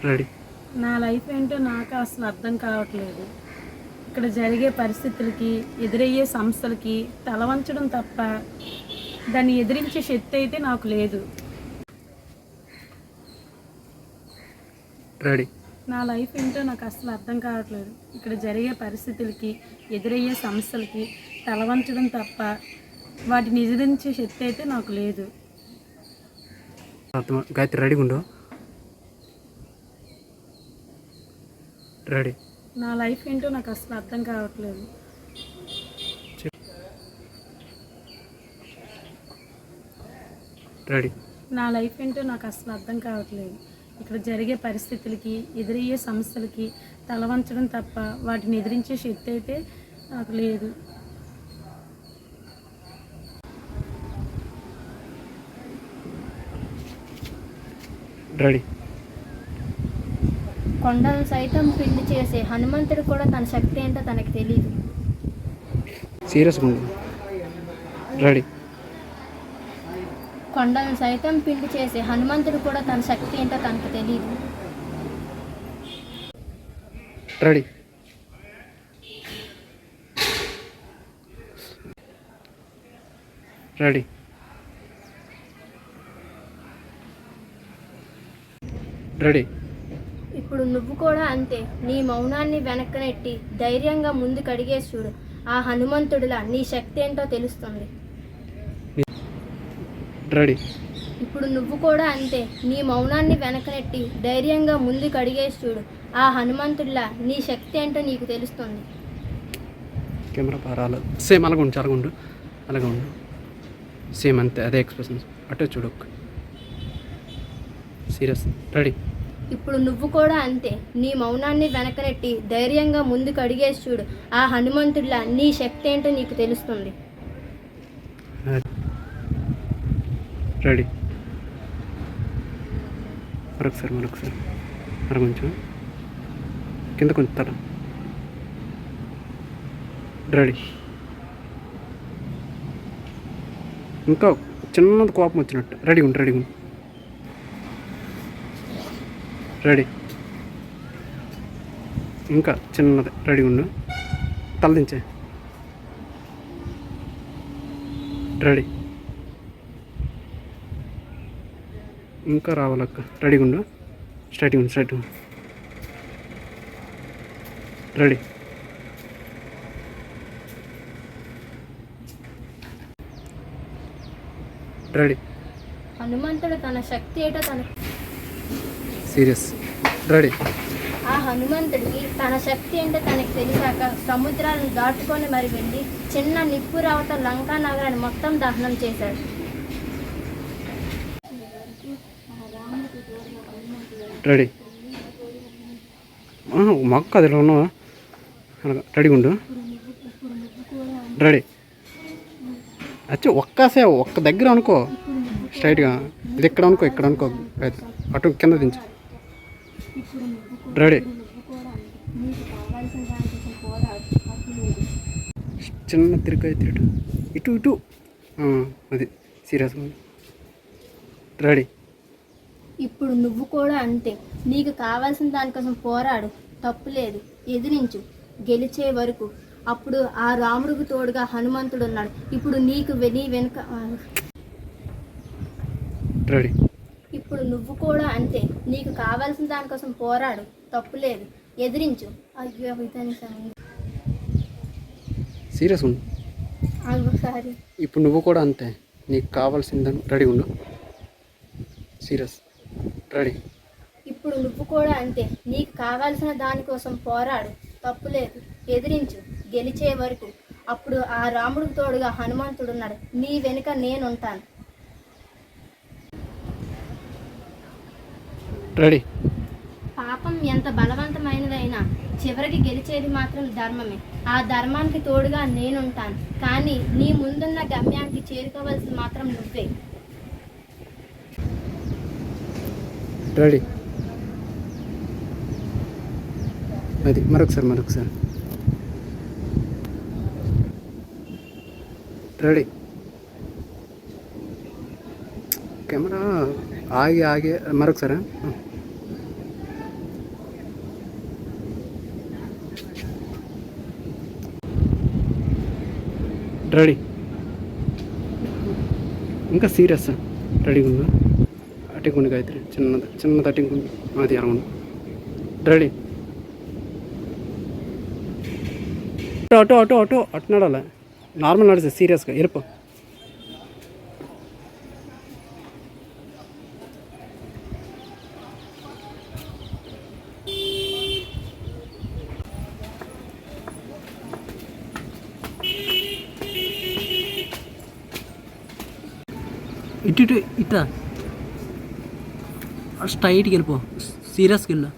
Ready. నా life ఏంటో నాకు అసలు అర్థం కావట్లేదు. ఇక్కడ జరిగే పరిస్థితులకి, ఎదురయ్యే సమస్యలకి తల వంచడం తప్ప దాన్ని ఎదిరించే శక్తి అయితే నాకు లేదు. రెడీ. నా లైఫ్ ఏంటో నాకు అసలు అర్థం కావట్లేదు. ఇక్కడ జరిగే పరిస్థితులకి, ఎదురయ్యే సమస్యలకి తల వంచడం తప్ప వాటిని ఎదిరించే శక్తి అయితే నాకు లేదు. గాయత్రి రెడీగా ఉండు. రెడీ. నా లైఫ్ ఏంటో నాకు అసలు అర్థం కావట్లేదు. రెడీ. నా లైఫ్ ఏంటో నాకు అసలు అర్థం కావట్లేదు. ఇక్కడ జరిగే పరిస్థితులకి, ఎదురయ్యే సమస్యలకి తల వంచడం తప్ప వాటిని ఎదిరించే శక్తి అయితే నాకు లేదు. రెడీ. కొండలను సైతం పిండి చేసే హనుమంతుడు కూడా తన శక్తి ఏంటో తనకు తెలియదు. సీరియస్గా ఉండు. రెడీ. కొండలను సైతం పిండి చేసే హనుమంతుడు కూడా తన శక్తి ఏంటో తనకు తెలియదు. రెడీ. రెడీ. రెడీ. ఇప్పుడు నువ్వు కూడా అంతే. నీ మౌనాన్ని వెనక్కి నెట్టి ధైర్యంగా ముందుకు అడిగేసి చూడు. ఆ హనుమంతుడిలా నీ శక్తి ఏంటో తెలుస్తుంది. రెడీ. ఇప్పుడు నువ్వు కూడా అంతే. నీ మౌనాన్ని వెనక్కి నెట్టి ధైర్యంగా ముందుకు అడిగేసి చూడు. ఆ హనుమంతుడిలా నీ శక్తి ఏంటో నీకు తెలుస్తుంది. కెమెరా పారాలు సేమ్ అలాగ ఉండు. అలాగ ఉండు. అలాగ ఉండు. సేమ్ అంతే, అదే ఎక్స్ప్రెషన్స్. అటే చూడు. సీరియస్. రెడీ. ఇప్పుడు నువ్వు కూడా అంతే. నీ మౌనాన్ని వెనకనెట్టి ధైర్యంగా ముందుకు అడిగేసి చూడు. ఆ హనుమంతుడిలా నీ శక్తి ఏంటో నీకు తెలుస్తుంది. రెడీ. మరొకసారి మరి కొంచెం కింద కొంచెం తల. రెడీ. ఇంకా చిన్నది కోపం వచ్చినట్టు. రెడీ ఉండు. రెడీ. ఇంకా చిన్నది. రెడీ ఉండు. తలదించే. రెడీ. ఇంకా రావాలక్క. రెడీగా ఉండు. స్ట్రైట్గా ఉండు. రెడీ. రెడీ. హనుమంతుడు తన శక్తి ఏంటో సీరియస్. రెడీ. ఆ హనుమంతుడికి తన శక్తి ఏంటో తనకు తెలిసాక సముద్రాలను దాటుకొని మరి వెళ్ళి చిన్న నిప్పు రావత లంకా నగరాన్ని మొత్తం దహనం చేశాడు. రెడీ. మొక్క అదిలో ఉన్నావా? రెడీగా ఉండు. రెడీ. అచ్చా ఒక్క దగ్గర అనుకో. స్ట్రైట్గా ఇది ఇక్కడ అనుకో. అటు కింద దించు. రెడీ. చిన్న తిరుగు ఇటు అది సీరియస్. రెడీ. ఇప్పుడు నువ్వు కూడా అంతే. నీకు కావాల్సిన దానికోసం పోరాడు, తప్పులేదు, ఎదిరించు, గెలిచే వరకు. అప్పుడు ఆ రాముడికి తోడుగా హనుమంతుడు ఉన్నాడు. ఇప్పుడు నీకు నీ వెనుక. రెడీ. ఇప్పుడు నువ్వు కూడా అంతే. నీకు కావాల్సిన దానికోసం పోరాడు, తప్పులేదు, ఎదిరించు. అయ్యో సీరియస్ ఉండు. ఒకసారి. ఇప్పుడు నువ్వు కూడా అంతే. నీకు కావాల్సిందని రెడీ ఉండు. సీరియస్. రెడీ. ఇప్పుడు నువ్వు కూడా అంతే. నీకు కావాల్సిన దానికోసం పోరాడు, తప్పులేదు, ఎదిరించు, గెలిచే వరకు. అప్పుడు ఆ రాముడికి తోడుగా హనుమంతుడు ఉన్నాడు. నీ వెనుక నేనుంటాను. రెడీ. పాపం ఎంత బలవంతమైనదైనా చివరికి గెలిచేది మాత్రం ధర్మమే. ఆ ధర్మానికి తోడుగా నేనుంటాను. కానీ నీ ముందున్న గమ్యానికి చేరుకోవాల్సి మాత్రం నువ్వే. రెడీ. అది మరొకసారి. రెడీ. కెమెరా ఆగి మరొకసారి. రెడీ. ఇంకా సీరియస్ రెడీగా ఉందా? అటింగుండి గాయత్రి, చిన్నది అటింగుండి, అది అరవండి. రెడీ. అటు నడాలి, నార్మల్ నడిస్తే సీరియస్గా ఎరుపు. ఇటు ఇట్లా స్ట్రైట్కి వెళ్ళిపో, సీరియస్కి వెళ్ళు.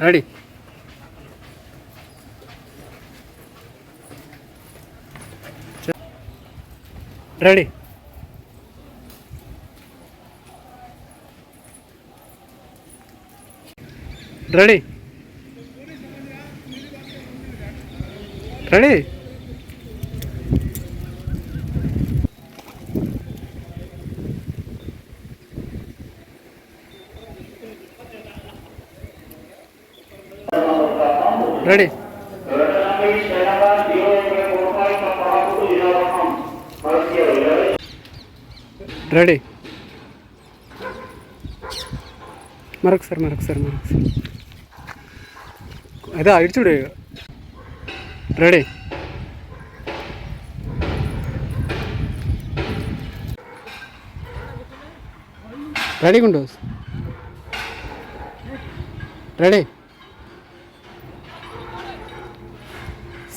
Ready. Ready. Ready. Ready. Ready. Ready. మరొకసారి అదే ఇటు చూడు. రెడీ. రెడీగా ఉండు. రెడీ.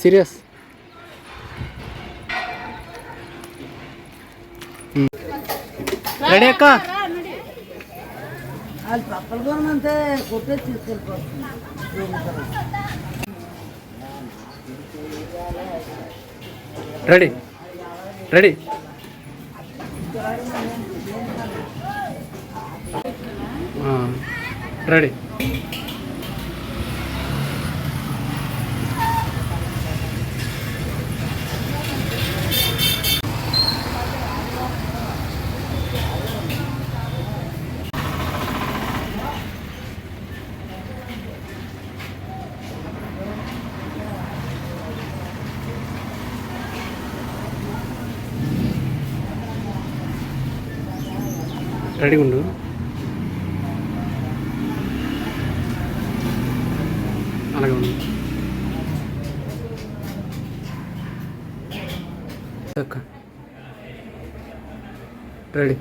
సీరియస్. రెడీ అక్క. రెడీ. రెడీ. రెడీ. రెడీగా ఉండు. అలాగే ఉండు అక్క. రెడీ.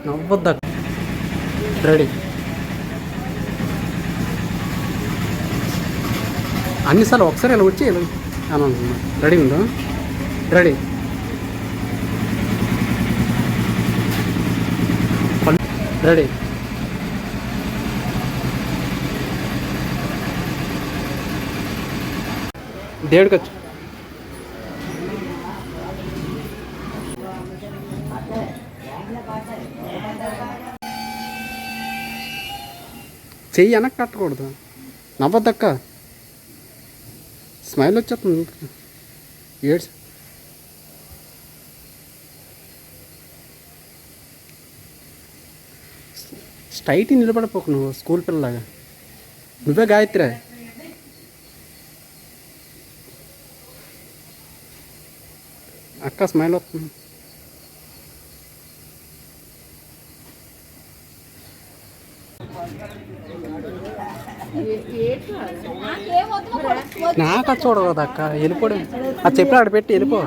నవ్వద్దా. రెడీ. అన్నిసార్లు ఒకసారి ఇలా వచ్చి ఇలా అని అనుకున్నా. రెడీ ఉందా? రెడీ. రెడీ. దేవుడికి వచ్చు. చెయ్యి వెనక్కి కట్టకూడదు. నవ్వద్దక్క. స్మైల్ వచ్చేస్తుంది. ఏడ్స్. స్ట్రైట్ నిలబడిపోకు నువ్వు, స్కూల్ పిల్లలాగా. నువ్వే గాయత్రి. అక్క స్మైల్ వస్తుంది. నాకు చూడకూడదు అక్క, వెళ్ళిపోవడం. అది చెప్పి ఆడ పెట్టి వెళ్ళిపో.